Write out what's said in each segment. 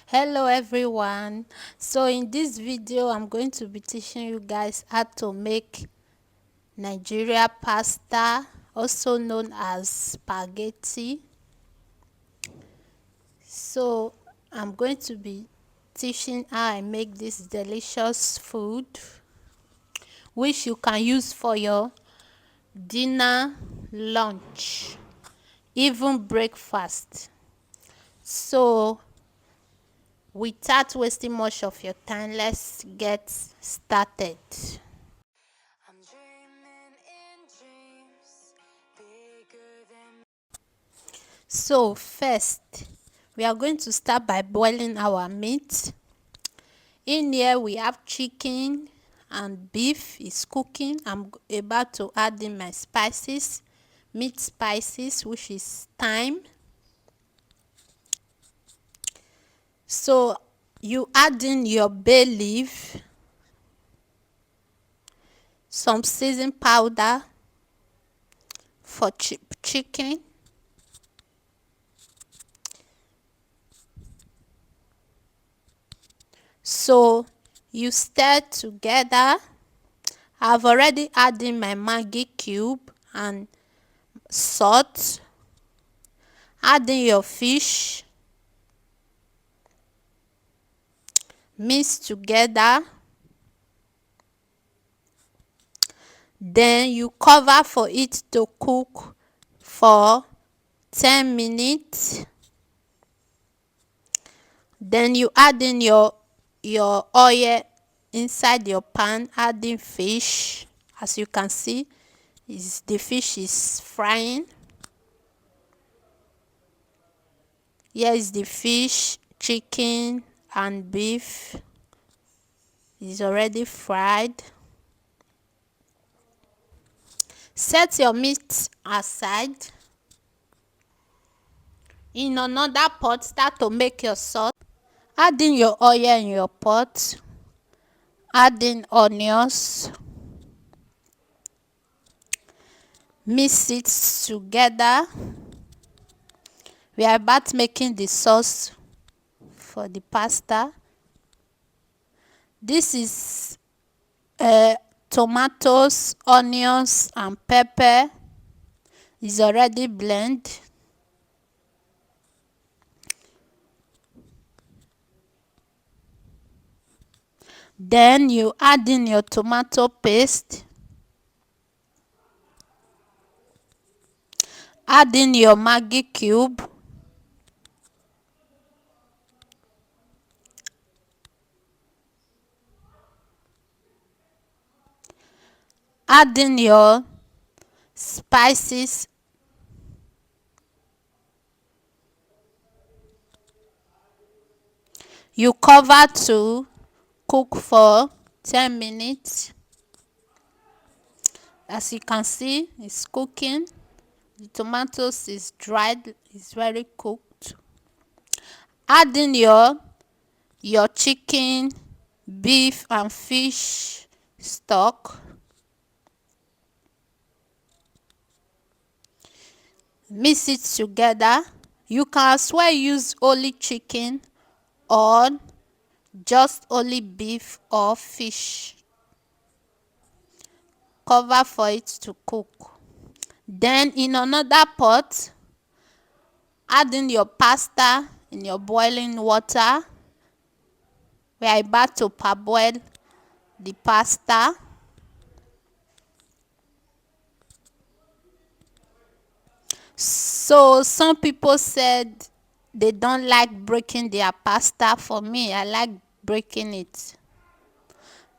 Hello everyone. So in this video I'm going to be teaching you guys how to make Nigeria pasta, also known as spaghetti. So I'm going to be teaching how I make this delicious food, which you can use for your dinner, lunch, even breakfast. So without wasting much of your time, let's get started. I'm dreaming in dreams bigger than. So first, we are going to start by boiling our meat. In here we have chicken and beef is cooking. I'm about to add in my spices, meat spices, which is thyme. So you add in your bay leaf, some season powder for chicken. So you stir together. I've already added my Maggi cube and salt. Add in your fish. Mix together. Then you cover for it to cook for 10 minutes. Then you add in your oil inside your pan, adding fish. As you can see, the fish is frying. Here is the fish, chicken and beef is already fried. Set your meat aside. In another pot, start to make your sauce. Add in your oil in your pot. Add in onions. Mix it together. We are about making the sauce for the pasta. This is tomatoes, onions and pepper is already blended. Then you add in your tomato paste. Add in your Maggi cube. Add in your spices. You cover to cook for 10 minutes. As you can see, it's cooking. The tomatoes is dried, it's very cooked. Add in your chicken, beef and fish stock. Mix it together. You can as well use only chicken or just only beef or fish. Cover for it to cook. Then in another pot, add in your pasta in your boiling water. We are about to parboil the pasta. So some people said they don't like breaking their pasta. For me, I like breaking it.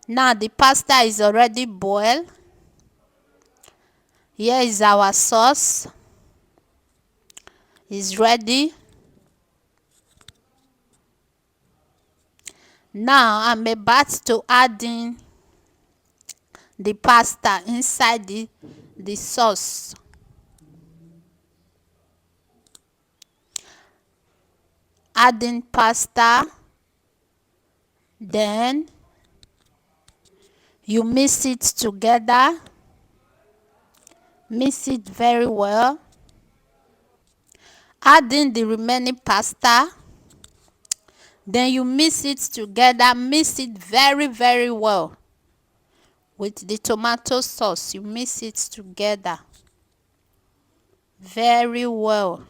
Now the pasta is already boiled. Here is our sauce. It's ready. Now I'm about to add in the pasta inside the sauce. Add in pasta. Then you mix it together. Mix it very well. Add in the remaining pasta. Then you mix it together. Mix it very, very well with the tomato sauce. You mix it together very well.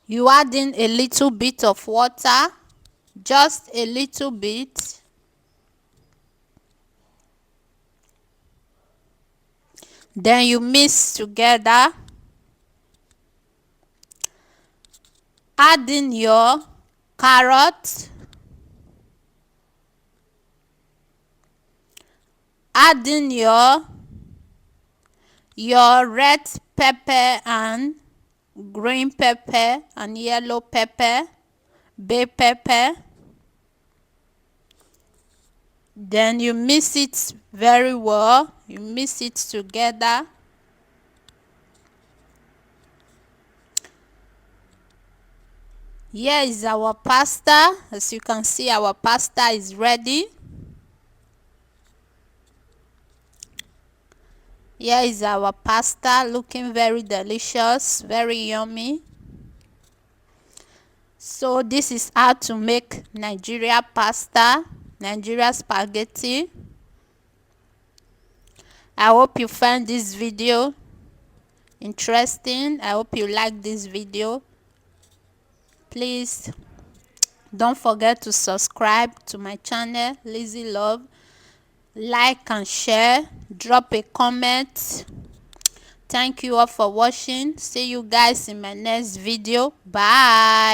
You add in a little bit of water, just a little bit. Then you mix together. Add in your carrot. Add in your red pepper and green pepper and yellow pepper, bay pepper. Then you mix it very well. You mix it together. Here is our pasta. As you can see, our pasta is ready. Here is our pasta, looking very delicious, very yummy. So this is how to make Nigeria pasta, Nigeria spaghetti. I hope you find this video interesting. I hope you like this video. Please don't forget to subscribe to my channel, Lizzy Love. Like and share. Drop a comment. Thank you all for watching. See you guys in my next video. Bye.